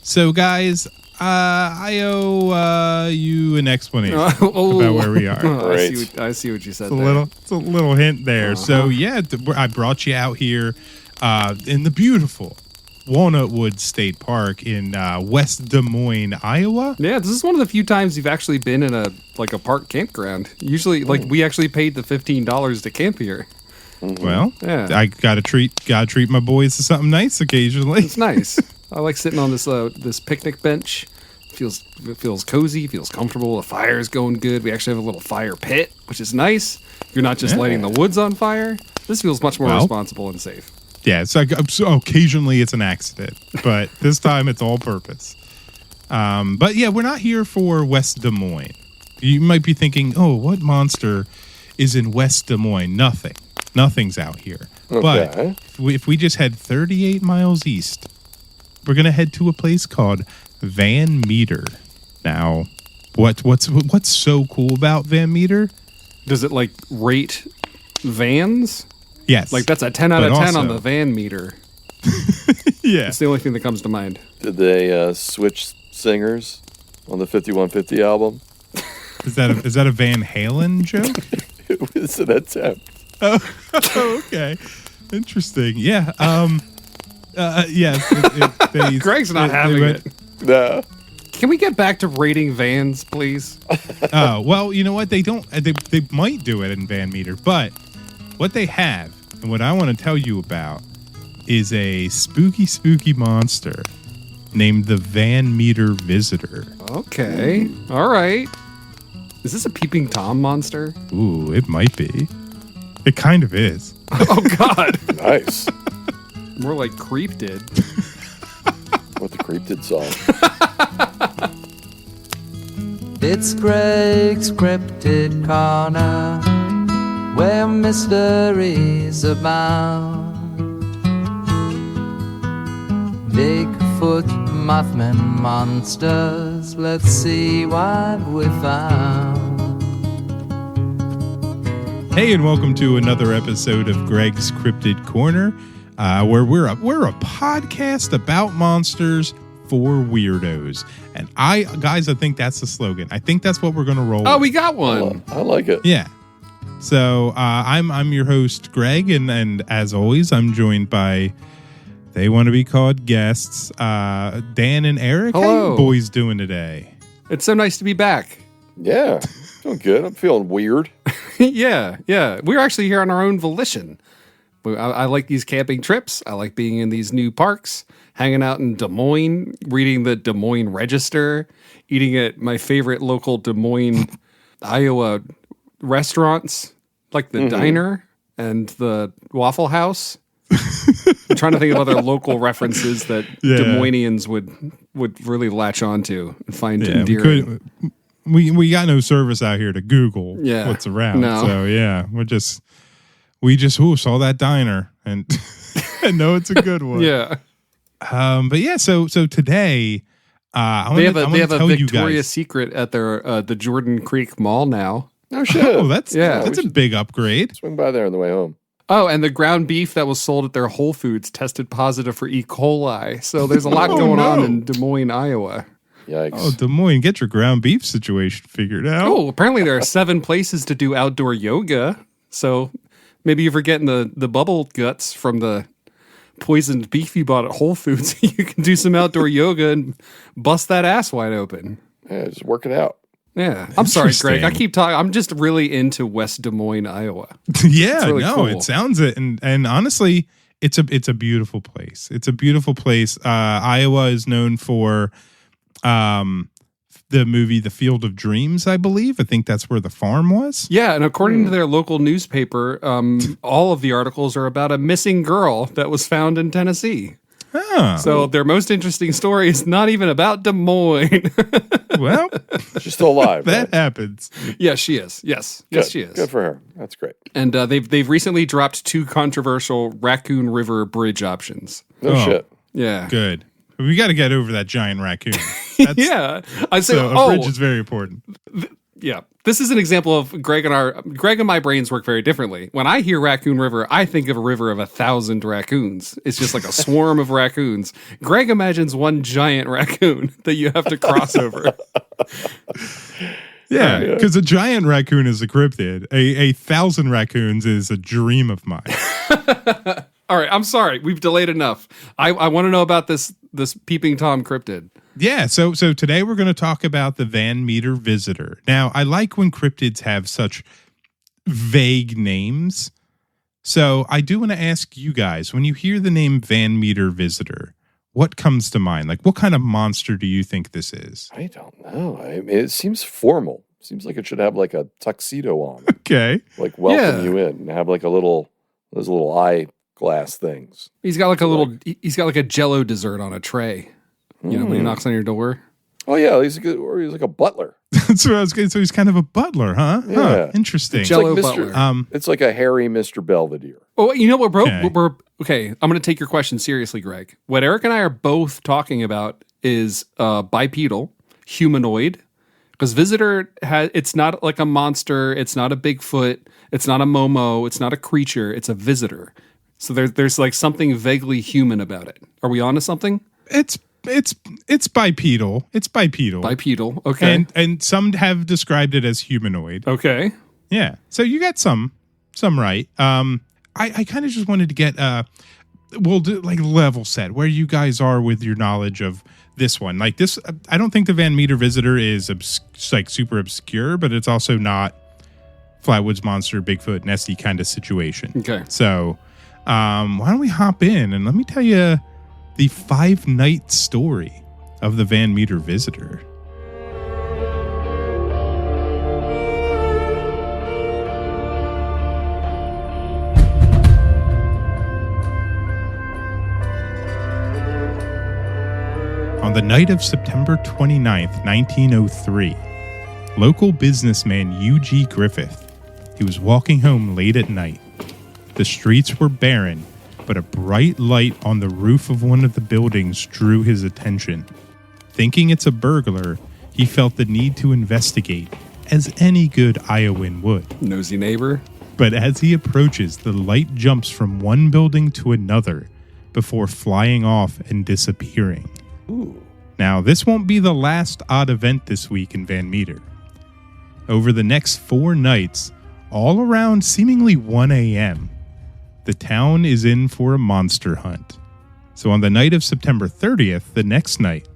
So, guys, I owe you an explanation about where we are. I see what you said. It's a little hint there. So, yeah, I brought you out here in the beautiful Walnut Woods State Park in West Des Moines, Iowa. Yeah, this is one of the few times you've actually been in a park campground. Usually, we actually paid the $15 to camp here. Well, yeah. I gotta treat my boys to something nice occasionally. It's nice. I like sitting on this picnic bench. It feels cozy, feels comfortable. The fire's going good. We actually have a little fire pit, which is nice. You're not just lighting the woods on fire. This feels much more responsible and safe. Yeah, it's like occasionally it's an accident, but this time it's all purpose. But yeah, we're not here for West Des Moines. You might be thinking, oh, what monster is in West Des Moines? Nothing's out here. Okay. But if we just head 38 miles east, we're going to head to a place called Van Meter. Now, what's so cool about Van Meter? Does it rate vans? Yes. That's a 10 out of 10 on the Van Meter. Yeah. It's the only thing that comes to mind. Did they switch singers on the 5150 album? Is that a Van Halen joke? It was an attempt. Oh, okay. Interesting. Yeah. Yes. Greg's not having it. No. Can we get back to rating vans, please? Oh, well, you know what? They don't. They might do it in Van Meter, but what they have and what I want to tell you about is a spooky monster named the Van Meter Visitor. Okay. All right. Is this a peeping Tom monster? Ooh, it might be. It kind of is. Oh, God. Nice. More like Cryptid. What the Cryptid song? It's Greg's Cryptid Corner, where mysteries abound. Bigfoot, Mothman, monsters, let's see what we found. Hey, and welcome to another episode of Greg's Cryptid Corner, where we're a podcast about monsters for weirdos. And I think that's the slogan. I think that's what we're going to roll. Oh, we got one. I like it. Yeah. So I'm your host, Greg, and as always, I'm joined by, they want to be called guests, Dan and Eric. Hello. How you boys doing today? It's so nice to be back. Yeah, feeling good. I'm feeling weird. Yeah. We're actually here on our own volition. I like these camping trips. I like being in these new parks, hanging out in Des Moines, reading the Des Moines Register, eating at my favorite local Des Moines, Iowa restaurants, like the Diner and the Waffle House. I'm trying to think of other local references that Des Moinesians would really latch onto and find endearing. We got no service out here to Google what's around. No. So yeah, we just saw that diner and I know it's a good one. Yeah. But yeah, so today they have a Victoria's Secret at their the Jordan Creek Mall now. Oh shit. Oh, that's a big upgrade. Swing by there on the way home. Oh, and the ground beef that was sold at their Whole Foods tested positive for E. coli. So there's a lot going on in Des Moines, Iowa. Yikes. Oh, Des Moines, get your ground beef situation figured out. Oh, apparently there are 7 places to do outdoor yoga. So maybe you're forgetting the bubble guts from the poisoned beef you bought at Whole Foods. You can do some outdoor yoga and bust that ass wide open. Yeah, just work it out. Yeah. I'm sorry, Greg. I keep talking. I'm just really into West Des Moines, Iowa. Yeah, really cool. It sounds it. And honestly, it's a beautiful place. It's a beautiful place. Iowa is known for the movie The Field of Dreams, I believe. I think that's where the farm was. Yeah, and according to their local newspaper, all of the articles are about a missing girl that was found in Tennessee. Oh. So their most interesting story is not even about Des Moines. Well, she's still alive. That happens. Yes, she is. Yes, she is. Good for her. That's great. And they've recently dropped 2 controversial Raccoon River bridge options. No shit. Yeah, good. We got to get over that giant raccoon. Yeah, I say. So a bridge is very important. Yeah. This is an example of Greg and my brains work very differently. When I hear Raccoon River, I think of a river of 1,000 raccoons. It's just like a swarm of raccoons. Greg imagines one giant raccoon that you have to cross over. Yeah, because a giant raccoon is a cryptid. A 1,000 raccoons is a dream of mine. All right, I'm sorry. We've delayed enough. I want to know about this Peeping Tom cryptid. Yeah, so today we're going to talk about the Van Meter visitor. Now, I like when cryptids have such vague names. So I do want to ask you guys, when you hear the name Van Meter visitor, what comes to mind? Like, what kind of monster do you think this is? I don't know. I mean, it seems formal. Seems like it should have like a tuxedo on. Okay. Like welcome you in and have like those little eyeglass things. He's got like a Jello dessert on a tray. You know, when he knocks on your door. Oh yeah, he's like a butler. That's what I was going to say. So he's kind of a butler, huh? Yeah. Huh, interesting. Jello like butler. It's like a hairy Mr. Belvedere. Oh, you know what, bro? Okay. Okay, I'm going to take your question seriously, Greg. What Eric and I are both talking about is bipedal, humanoid. Because visitor it's not like a monster. It's not a Bigfoot. It's not a Momo. It's not a creature. It's a visitor. So there's like something vaguely human about it. Are we on to something? It's bipedal. It's bipedal. Bipedal. Okay. And some have described it as humanoid. Okay. Yeah. So you got some right. I kind of just wanted to get we'll do like level set where you guys are with your knowledge of this one. Like this, I don't think the Van Meter visitor is like super obscure, but it's also not Flatwoods Monster, Bigfoot, Nessie kind of situation. Okay. So why don't we hop in and let me tell you the 5-night story of the Van Meter visitor. On the night of September 29th, 1903, local businessman U.G. Griffith, he was walking home late at night. The streets were barren, but a bright light on the roof of one of the buildings drew his attention. Thinking it's a burglar, he felt the need to investigate, as any good Iowan would. Nosy neighbor. But as he approaches, the light jumps from one building to another before flying off and disappearing. Ooh. Now, this won't be the last odd event this week in Van Meter. Over the next 4 nights, all around seemingly 1 a.m., the town is in for a monster hunt. So on the night of September 30th, the next night,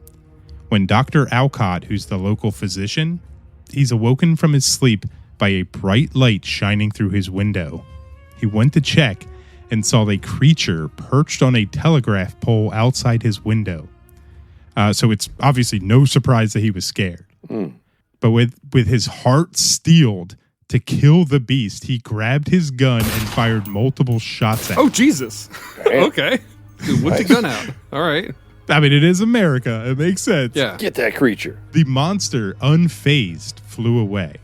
when Dr. Alcott, who's the local physician, he's awoken from his sleep by a bright light shining through his window. He went to check and saw a creature perched on a telegraph pole outside his window. So it's obviously no surprise that he was scared. But with his heart steeled to kill the beast, he grabbed his gun and fired multiple shots at it. Oh, Jesus. Okay. Dude, whip the gun out. All right. I mean, it is America. It makes sense. Yeah. Get that creature. The monster, unfazed, flew away.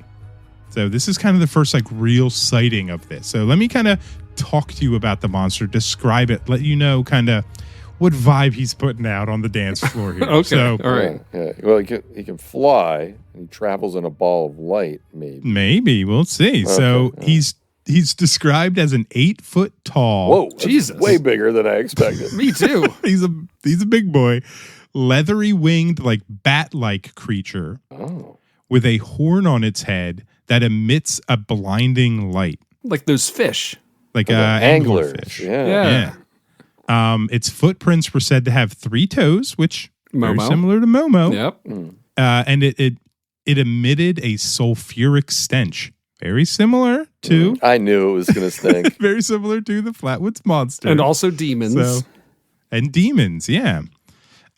So this is kind of the first like real sighting of this. So let me kind of talk to you about the monster, describe it, let you know kind of what vibe he's putting out on the dance floor here. Okay. So, all right. Yeah. Well, he can fly. And he travels in a ball of light, maybe. Maybe. We'll see. Okay, So yeah. he's described as an 8-foot tall. Whoa. That's Jesus. way bigger than I expected. Me too. He's a big boy. Leathery winged, like bat-like creature Oh. with a horn on its head that emits a blinding light. Like those fish. Like anglers. anglerfish. Yeah. Yeah. Its footprints were said to have 3 toes, which very Momo. similar to Momo. Yep. And it emitted a sulfuric stench, very similar to I knew it was going to stink. very similar to the Flatwoods Monster, And also demons. and demons. Yeah.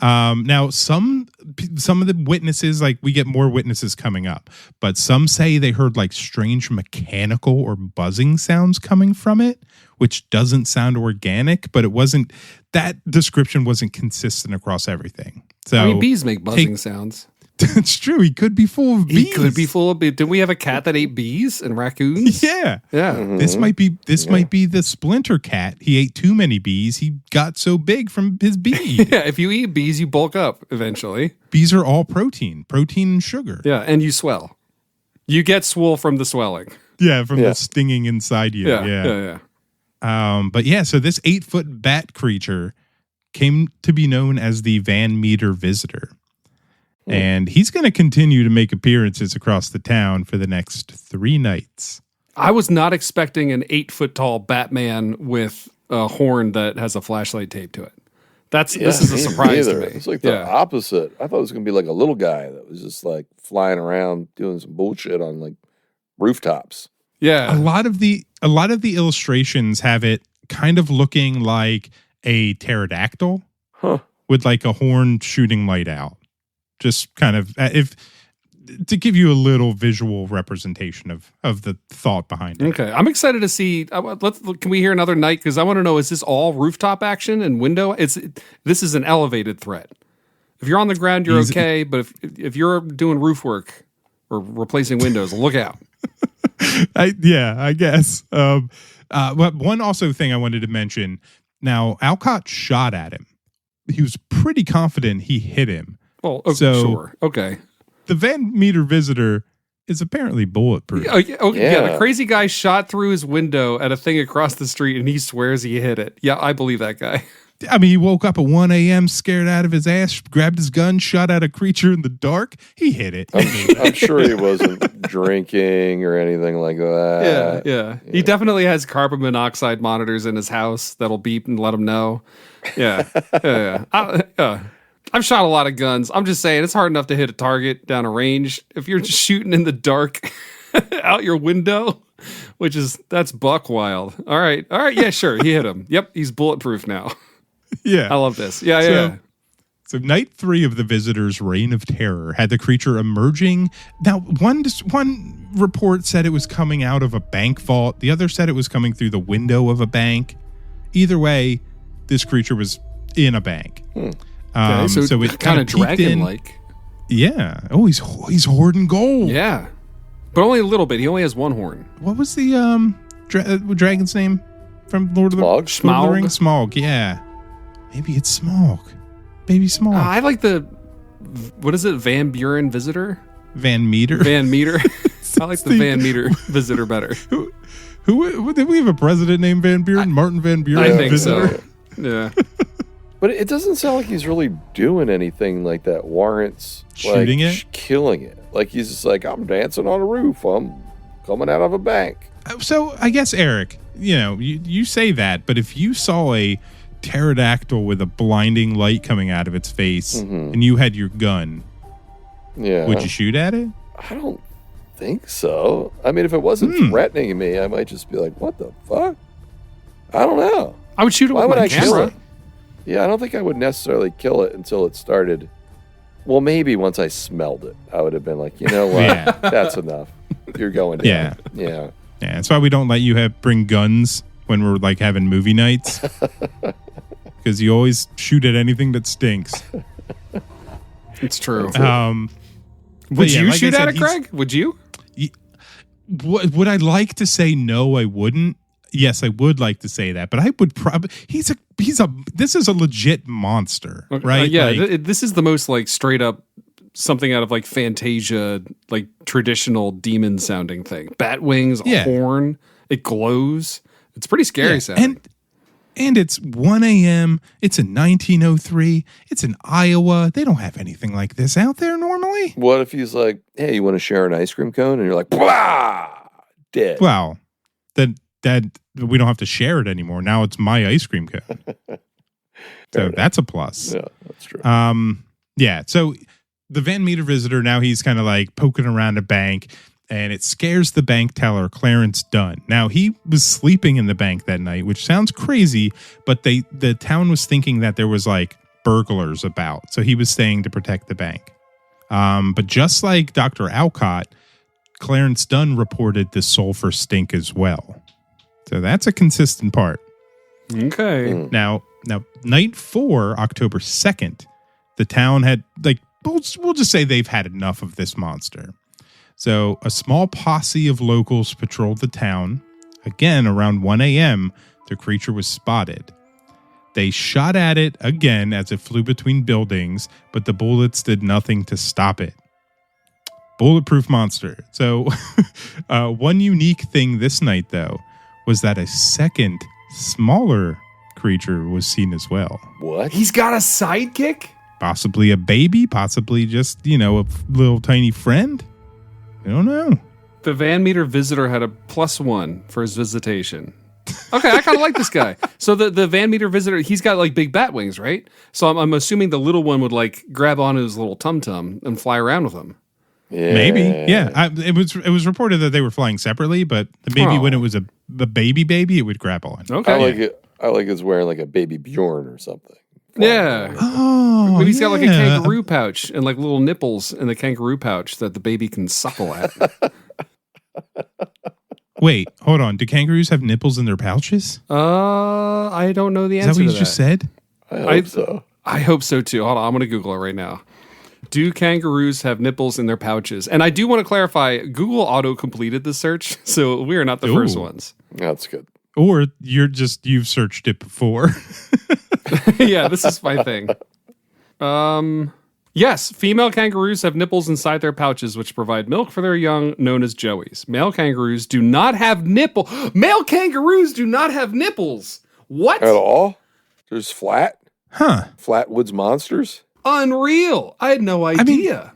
Now some of the witnesses, like we get more witnesses coming up, but some say they heard like strange mechanical or buzzing sounds coming from it, which doesn't sound organic, but it wasn't, that description wasn't consistent across everything. So I mean, bees make buzzing sounds. it's true. He could be full of bees. He could be full of bees. Didn't we have a cat that ate bees and raccoons? Yeah. Yeah. This might be the Splinter cat. He ate too many bees. He got so big from his bee. Yeah. If you eat bees, you bulk up eventually. Bees are all protein and sugar. Yeah. And you swell. You get swole from the swelling. Yeah, from the stinging inside you. Yeah. But yeah, so this 8-foot bat creature came to be known as the Van Meter Visitor. And he's going to continue to make appearances across the town for the next 3 nights. I was not expecting an 8-foot tall Batman with a horn that has a flashlight taped to it. This is a surprise to me. It's like the opposite. I thought it was going to be like a little guy that was just like flying around doing some bullshit on like rooftops. Yeah. A lot of the illustrations have it kind of looking like a pterodactyl with like a horn shooting light out. Just kind of to give you a little visual representation of the thought behind it. Okay, I'm excited to see. Can we hear another night? Because I want to know: is this all rooftop action and window? This is an elevated threat. If you're on the ground, you're okay. But if you're doing roof work or replacing windows, look out. I guess. But one also thing I wanted to mention. Now, Alcott shot at him. He was pretty confident he hit him. Well, okay, sure. Okay. The Van Meter Visitor is apparently bulletproof. The crazy guy shot through his window at a thing across the street, and he swears he hit it. Yeah, I believe that guy. I mean, he woke up at 1 a.m. scared out of his ass, grabbed his gun, shot at a creature in the dark. He hit it. I'm sure he wasn't drinking or anything like that. Yeah. He definitely has carbon monoxide monitors in his house that'll beep and let him know. Yeah. I've shot a lot of guns. I'm just saying it's hard enough to hit a target down a range. If you're just shooting in the dark out your window, that's buck wild. All right. Yeah, sure. He hit him. Yep. He's bulletproof now. Yeah. I love this. Yeah. So night 3 of the Visitor's reign of terror had the creature emerging. Now, one report said it was coming out of a bank vault. The other said it was coming through the window of a bank. Either way, this creature was in a bank. So it kind of dragon-like. Yeah. Oh, he's hoarding gold. Yeah. But only a little bit. He only has one horn. What was the dragon's name from Lord of the Rings? Smaug, yeah. Maybe it's Smaug. Baby Smaug. I like what is it? Van Buren Visitor? Van Meter. Van Meter. I like the Van Meter Visitor better. Who did we have a president named Van Buren? Martin Van Buren? I think Visitor? So. Yeah. But it doesn't sound like he's really doing anything like that warrants shooting it, killing it. Like he's just like, I'm dancing on a roof. I'm coming out of a bank. So I guess, Eric, you say that, but if you saw a pterodactyl with a blinding light coming out of its face and you had your gun, would you shoot at it? I don't think so. I mean, if it wasn't threatening me, I might just be like, what the fuck? I don't know. I would shoot it with my camera. Yeah, I don't think I would necessarily kill it until it started. Well, maybe once I smelled it, I would have been like, you know what? That's enough. You're going down. Yeah. That's why we don't let you bring guns when we're like having movie nights. Because you always shoot at anything that stinks. It's true. Would you shoot at it, Craig? Would you? Would I like to say no, I wouldn't? Yes, I would like to say that, but I would probably. This is a legit monster, right? This is the most like straight up something out of like Fantasia, like traditional demon sounding thing. Bat wings, a horn, it glows. It's pretty scary sounding. And it's 1 a.m. It's in 1903. It's in Iowa. They don't have anything like this out there normally. What if he's like, hey, you want to share an ice cream cone? And you're like, blah, dead. Well, then we don't have to share it anymore. Now it's my ice cream cone. So that's a plus. Yeah, that's true. So the Van Meter Visitor, now he's kind of like poking around a bank, and it scares the bank teller, Clarence Dunn. Now, he was sleeping in the bank that night, which sounds crazy, but the town was thinking that there was like burglars about. So he was staying to protect the bank. But just like Dr. Alcott, Clarence Dunn reported the sulfur stink as well. So that's a consistent part. Okay. Now, night 4, October 2nd, the town had, like, we'll just say they've had enough of this monster. So a small posse of locals patrolled the town. Again, around 1 a.m., the creature was spotted. They shot at it again as it flew between buildings, but the bullets did nothing to stop it. Bulletproof monster. So one unique thing this night, though, was that a second smaller creature was seen as well. What? He's got a sidekick? Possibly a baby, possibly just, a little tiny friend. I don't know. The Van Meter visitor had a +1 for his visitation. Okay, I kind of like this guy. So the Van Meter visitor, he's got like big bat wings, right? So I'm assuming the little one would like grab onto his little tum-tum and fly around with him. Yeah. Maybe, yeah. It was reported that they were flying separately, but maybe when it was a baby, it would grab on. Okay. I like it's wearing like a baby Bjorn or something. Yeah. Oh, Maybe he's got like a kangaroo pouch and like little nipples in the kangaroo pouch that the baby can suckle at. Wait, hold on. Do kangaroos have nipples in their pouches? I don't know the Is answer that what to you just said? I hope so. I hope so too. Hold on, I'm going to Google it right now. Do kangaroos have nipples in their pouches? And I do want to clarify, Google auto-completed the search, so we are not the first ones. That's good. Or you've searched it before. Yeah, this is my thing. Yes, female kangaroos have nipples inside their pouches, which provide milk for their young, known as joeys. Male kangaroos do not have Male kangaroos do not have nipples. What? At all? There's flat? Huh. Flatwoods monsters? Unreal. I had no idea.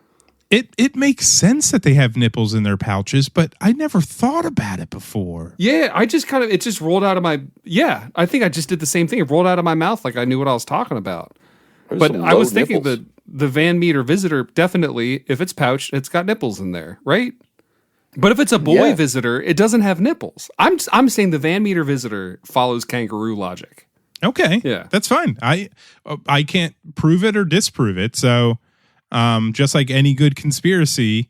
It makes sense that they have nipples in their pouches, but I never thought about it before. Yeah, I just it just rolled out of my, I think I just did the same thing. It rolled out of my mouth like I knew what I was talking about. But I was thinking that the Van Meter visitor, definitely, if it's pouched, it's got nipples in there, right? But if it's a boy visitor, it doesn't have nipples. I'm saying the Van Meter visitor follows kangaroo logic. Okay. Yeah. That's fine. I can't prove it or disprove it. So just like any good conspiracy,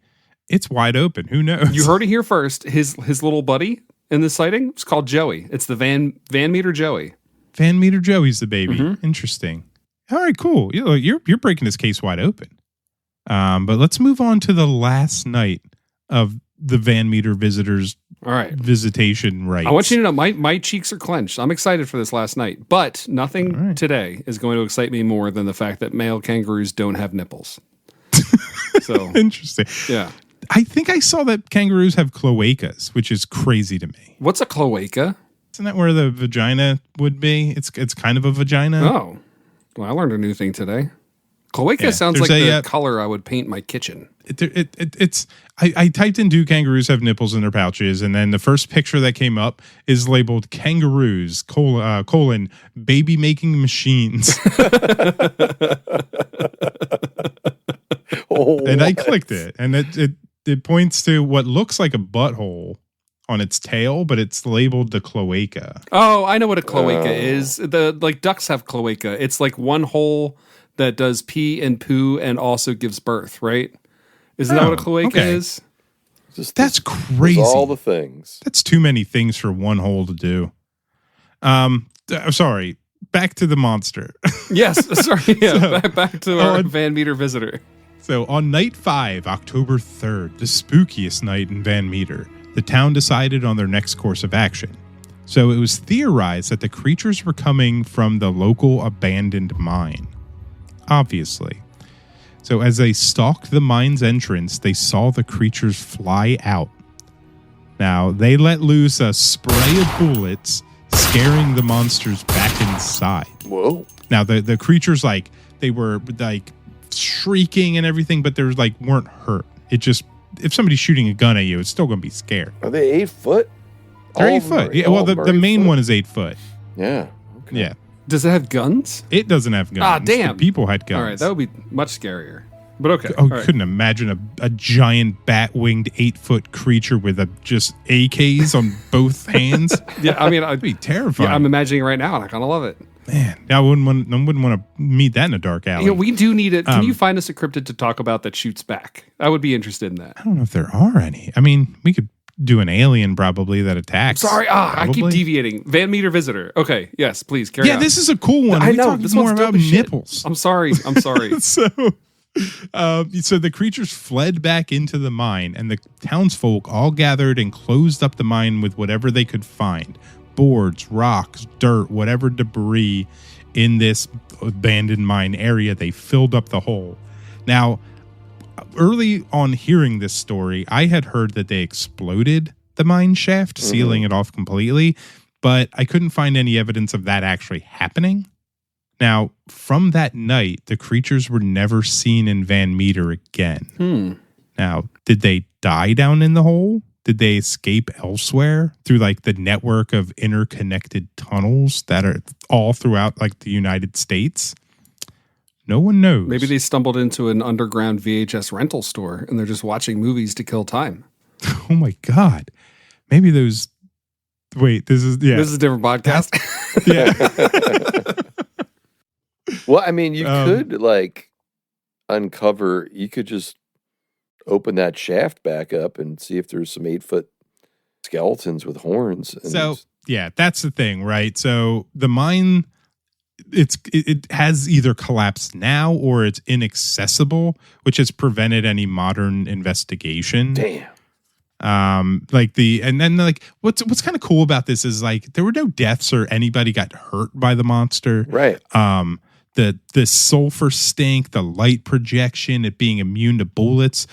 it's wide open. Who knows? You heard it here first. His little buddy in this sighting is called Joey. It's the Van Meter Joey. Van Meter Joey's the baby. Mm-hmm. Interesting. All right, cool. You're breaking this case wide open. But let's move on to the last night of the Van Meter visitors' visitation rights. I want you to know my cheeks are clenched. I'm excited for this last night, but nothing today is going to excite me more than the fact that male kangaroos don't have nipples. So interesting. Yeah. I think I saw that kangaroos have cloacas, which is crazy to me. What's a cloaca? Isn't that where the vagina would be? It's kind of a vagina. Oh. Well, I learned a new thing today. Cloaca sounds like the color I would paint my kitchen. I typed in do kangaroos have nipples in their pouches, and then the first picture that came up is labeled kangaroos, colon, baby making machines. And I clicked it, and it points to what looks like a butthole on its tail, but it's labeled the cloaca. Oh, I know what a cloaca is. Like ducks have cloaca. It's like one hole that does pee and poo and also gives birth, right? Isn't that what a cloaca is? That's crazy. All the things. That's too many things for one hole to do. Sorry. Back to the monster. Yes. Sorry. Yeah. Back to our Van Meter visitor. So on night 5, October 3rd, the spookiest night in Van Meter, the town decided on their next course of action. So it was theorized that the creatures were coming from the local abandoned mine. Obviously. So as they stalked the mine's entrance, they saw the creatures fly out. Now, they let loose a spray of bullets, scaring the monsters back inside. Whoa. Now, the creatures, they were, shrieking and everything, but they weren't hurt. It just, if somebody's shooting a gun at you, it's still going to be scared. Are they 8 foot? They're 8 foot. Yeah, well, the main one is 8 foot. Yeah. Okay. Yeah. Does it have guns? It doesn't have guns. Ah, damn. The people had guns. All right, that would be much scarier. But okay. Oh, couldn't imagine a giant bat-winged 8-foot creature with just AKs on both hands. Yeah, I mean, I'd be terrifying. Yeah, I'm imagining it right now, and I kind of love it. Man, I wouldn't want to meet that in a dark alley. We do need it. Can you find us a cryptid to talk about that shoots back? I would be interested in that. I don't know if there are any. I mean, we could do an alien probably that attacks. Sorry, I keep deviating. Van Meter visitor. Okay, yes, please carry on. Yeah, this is a cool one. I know. This more one's about nipples. I'm sorry. So the creatures fled back into the mine, and the townsfolk all gathered and closed up the mine with whatever they could find. Boards, rocks, dirt, whatever debris in this abandoned mine area, they filled up the hole. Now, early on hearing this story, I had heard that they exploded the mine shaft, sealing it off completely, but I couldn't find any evidence of that actually happening. Now, from that night, the creatures were never seen in Van Meter again. Now, did they die down in the hole? Did they escape elsewhere through like the network of interconnected tunnels that are all throughout like the United States? No one knows. Maybe they stumbled into an underground VHS rental store and they're just watching movies to kill time. Oh my God. Maybe those. Wait, this is a different podcast. Well, I mean, you could like uncover. You could just open that shaft back up and see if there's some 8-foot skeletons with horns. And so yeah, that's the thing, right? So the mine, it has either collapsed now or it's inaccessible, which has prevented any modern investigation. Damn. And then what's kind of cool about this is like there were no deaths or anybody got hurt by the monster. Right. The sulfur stink, the light projection, it being immune to bullets,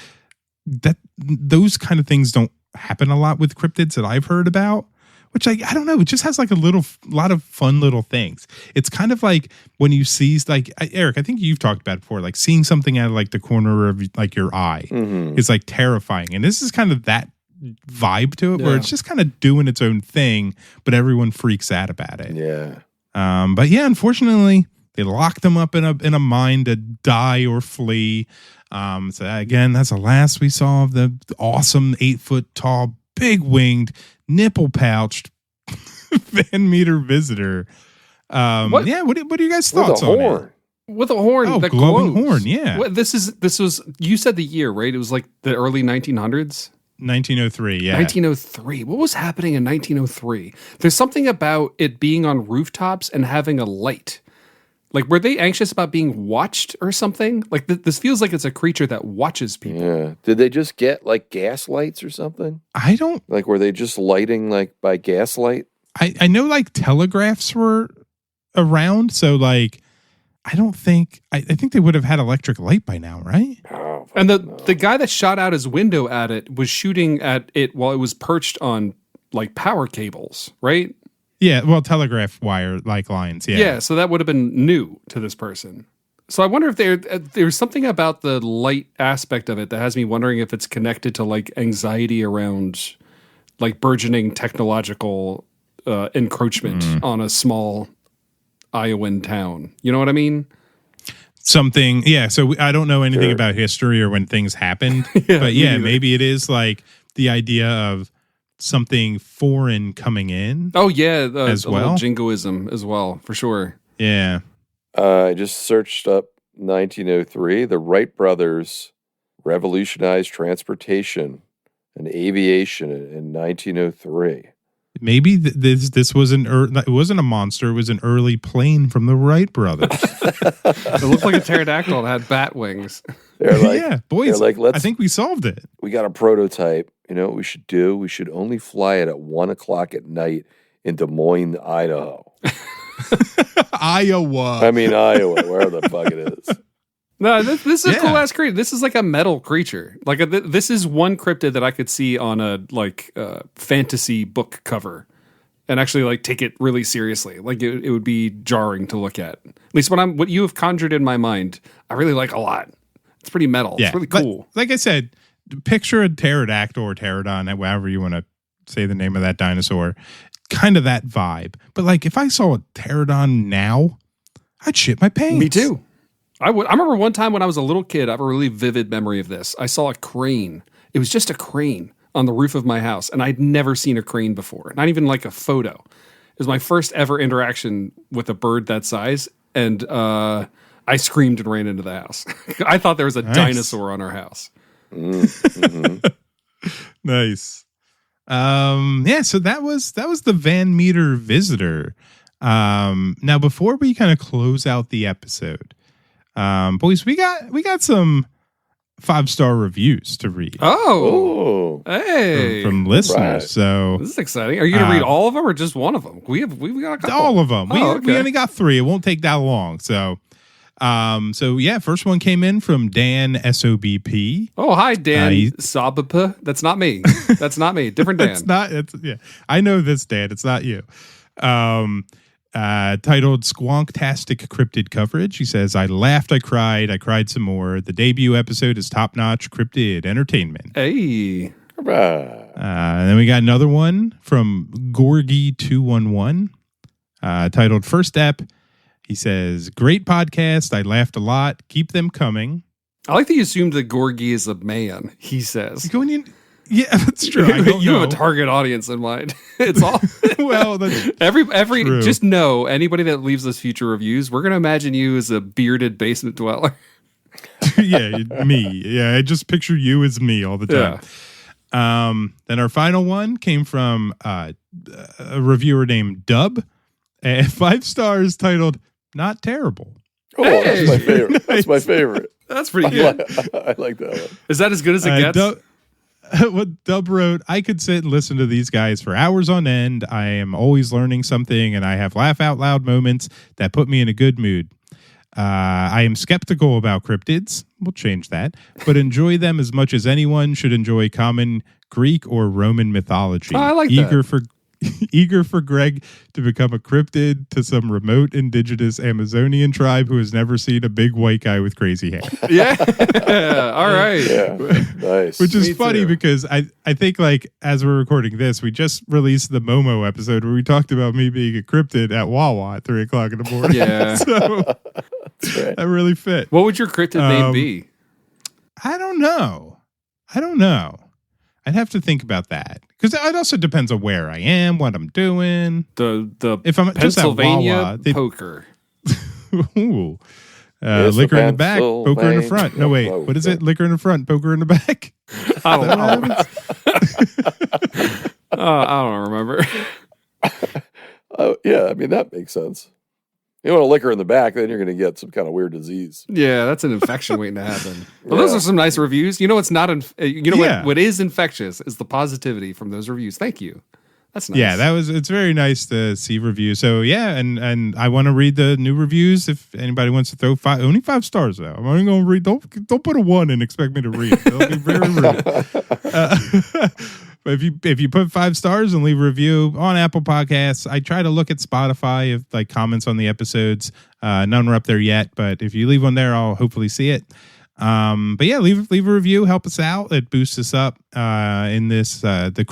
those kind of things don't happen a lot with cryptids that I've heard about. Which I don't know. It just has like a lot of fun little things. It's kind of like when you see like Eric, I think you've talked about it before, like seeing something out of like the corner of like your eye is like terrifying. And this is kind of that vibe to it where it's just kind of doing its own thing, but everyone freaks out about it. Yeah. But yeah, unfortunately, they locked them up in a mine to die or flee. So again, that's the last we saw of the awesome 8-foot tall, big winged, nipple pouched Van Meter visitor. What are you guys' thoughts on it? With a horn, that glowing glows. horn, yeah. This was you said the year, right? It was like the early 1900s. 1903, yeah. 1903. What was happening in 1903? There's something about it being on rooftops and having a light. Like, were they anxious about being watched or something? Like, this feels like it's a creature that watches people. Yeah. Did they just get, like, gas lights or something? I don't... Like, were they just lighting, like, by gaslight? I know, like, telegraphs were around, so, like, I don't think... I think they would have had electric light by now, right? Oh, and the guy that shot out his window at it was shooting at it while it was perched on, like, power cables, right? Yeah, well, telegraph wire like lines. Yeah, yeah. So that would have been new to this person. So I wonder if there's something about the light aspect of it that has me wondering if it's connected to like anxiety around like burgeoning technological encroachment on a small Iowan town. You know what I mean? Something. Yeah. So I don't know anything about history or when things happened, but yeah, maybe it is like the idea of something foreign coming in. Oh yeah, as well. Little jingoism as well, for sure. Yeah. I just searched up 1903. The Wright brothers revolutionized transportation and aviation in 1903. Maybe this was it wasn't a monster. It was an early plane from the Wright brothers. It looked like a pterodactyl that had bat wings. They're like, yeah, boys. They're like, I think we solved it. We got a prototype. You know what we should do? We should only fly it at 1:00 at night in Des Moines, Idaho. Iowa. I mean, Iowa, wherever the fuck it is. No, this is a cool ass creature. This is like a metal creature. Like this is one cryptid that I could see on a fantasy book cover, and actually like take it really seriously. Like it would be jarring to look at. At least what you have conjured in my mind, I really like a lot. It's pretty metal. Yeah, it's really cool. Like I said, picture a pterodactyl or pterodon, however you want to say the name of that dinosaur. Kind of that vibe. But like if I saw a pterodon now, I'd shit my pants. Me too. I remember one time when I was a little kid, I have a really vivid memory of this. I saw a crane. It was just a crane on the roof of my house, and I'd never seen a crane before. Not even like a photo. It was my first ever interaction with a bird that size, and I screamed and ran into the house. I thought there was a dinosaur on our house. Mm-hmm. Nice. Yeah, so that was the Van Meter visitor. Now before we kind of close out the episode, boys, we got some 5-star reviews to read. Oh, hey, from listeners. Right. So this is exciting. Are you going to read all of them or just one of them? We've got a couple. All of them. Oh, okay. We only got 3. It won't take that long. So, So yeah, first one came in from Dan SOBP. Oh, hi, Dan Sabapa. That's not me. That's not me. Different Dan. Yeah. I know this, Dan. It's not you. Titled Squonktastic Cryptid Coverage. He says, I laughed, I cried some more. The debut episode is top-notch cryptid entertainment. Hey. And then we got another one from Gorgie211 titled First Step. He says, great podcast. I laughed a lot. Keep them coming. I like that you assumed that Gorgie is a man, he says. Going in, yeah, that's true. You have a target audience in mind. It's all well. That's every true. Just know anybody that leaves us future reviews, we're going to imagine you as a bearded basement dweller. Yeah, me. Yeah, I just picture you as me all the time. Yeah. Then our final one came from a reviewer named Dub, 5 stars, titled "Not Terrible." Oh, hey. That's my favorite. That's my favorite. That's pretty good. I like that one. Is that as good as it gets? What Dub wrote, I could sit and listen to these guys for hours on end. I am always learning something, and I have laugh out loud moments that put me in a good mood. I am skeptical about cryptids. We'll change that, but enjoy them as much as anyone should enjoy common Greek or Roman mythology. Oh, I like that. Eager for Greg to become a cryptid to some remote indigenous Amazonian tribe who has never seen a big white guy with crazy hair. Yeah. All right. Yeah. Nice. Which is funny because I think, like, as we're recording this, we just released the Momo episode where we talked about me being a cryptid at Wawa at 3 o'clock in the morning. Yeah. So right. that really fit. What would your cryptid name be? I don't know. I'd have to think about that because it also depends on where I am, what I'm doing. If I'm Pennsylvania just at Wawa, poker. Ooh. Liquor in the back, poker in the front. No, wait. What is it? Liquor in the front, poker in the back? I don't know. I don't remember. Yeah, I mean, that makes sense. You want a liquor in the back, then you're going to get some kind of weird disease. Yeah, that's an infection waiting to happen. Well, those are some nice reviews. You know what's not? What is infectious is the positivity from those reviews. Thank you. That's nice. Yeah, it's very nice to see reviews. So yeah, and I want to read the new reviews. If anybody wants to throw only 5 stars though. I'm only going to read. Don't put a 1 and expect me to read. That'll be very rude. But if you put 5 stars and leave a review on Apple Podcasts, I try to look at Spotify if like comments on the episodes. None are up there yet, but if you leave one there, I'll hopefully see it. But yeah, leave a review, help us out. It boosts us up in this the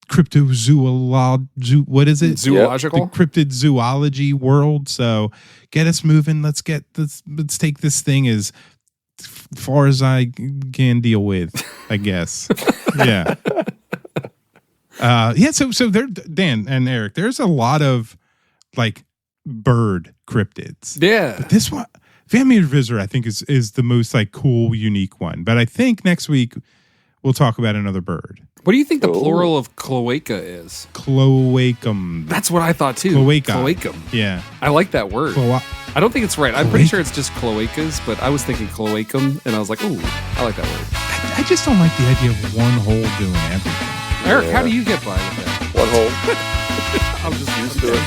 cryptozoology. What is it? Zoological. The cryptid zoology world. So get us moving. Let's take this thing as far as I can deal with, I guess. Yeah. So there, Dan and Eric, there's a lot of like bird cryptids. Yeah. But this one, Van Meter Visitor, I think is the most like cool, unique one. But I think next week we'll talk about another bird. What do you think the plural of cloaca is? Cloacum. That's what I thought too. Cloacum. Yeah. I like that word. I don't think it's right. I'm pretty sure it's just cloacas, but I was thinking cloacum, and I was like, ooh, I like that word. I just don't like the idea of one hole doing everything. Eric, how do you get by with that? One hole. I'm just used to it.